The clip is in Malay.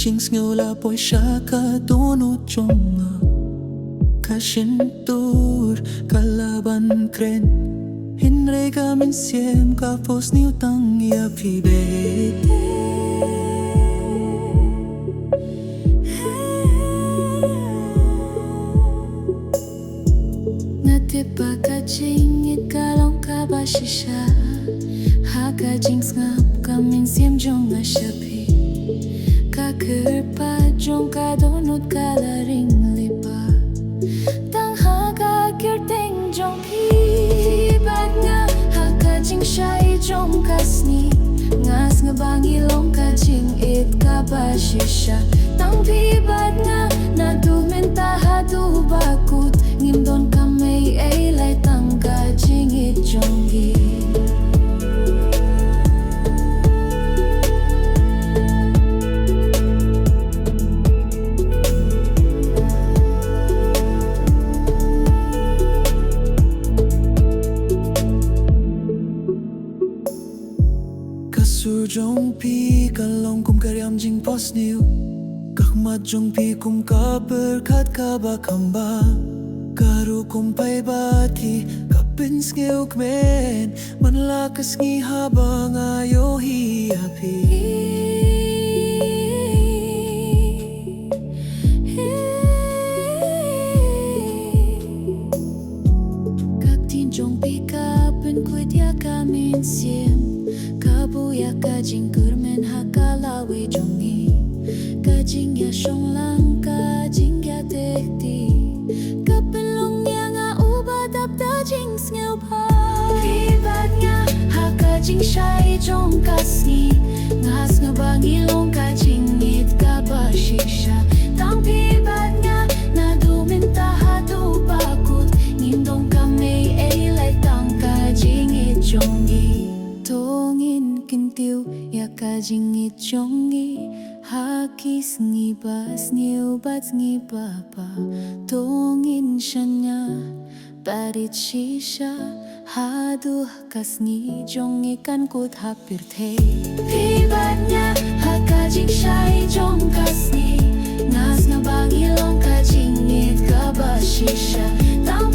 Jinx ngula po'y siya kadunot yung kasintur kalaban kren Hinre kamin siem kapos ni utang ya pibet Natipa ka jingit kalong ka ba shisha Haka jinx ngap kamin siem jong nga shapi Kakirpa jong kadunot kalaring lipa Tangha ka kirting jong hibat nga Haka jing siya'y jong kasni Ngas nga bang ilong ka jing it ka ba shisha Tang hibat nga nagtumenta hatu bakut Ngindon ka may ay tang ka jing it jong hi Sujong pi kalong kum karyam jing pos niu Kakmat jong pi kum ka berkat ka bakamba Karu kum pay bati kapins ngeuk men Manlakas ngi habang ayo hiapi Kaktin jong pi kapin kuit ya kamin siem Kabuya kajing kurmen hakalawi jongi Kajing ya shong lang kajing ya tekti Kapelong ya nga uba tapta jing sngew pa Kibat nga hakajing siya'y jong kasni Ngas nga bangilong kajing it kaba shisha Tang pibat nga naduminta hatu bakut Ngindong kami ay tang kajing it jongi Tongin kintiu ya kajing ichongi Hakis ngibas niubat ngibaba Tongin shanya barit shisha Haduh kas ngijong ikan kut hapir te Pibatnya hakajing syai jong kasni Ngas ngabang ilong kajing it kabas shisha Tang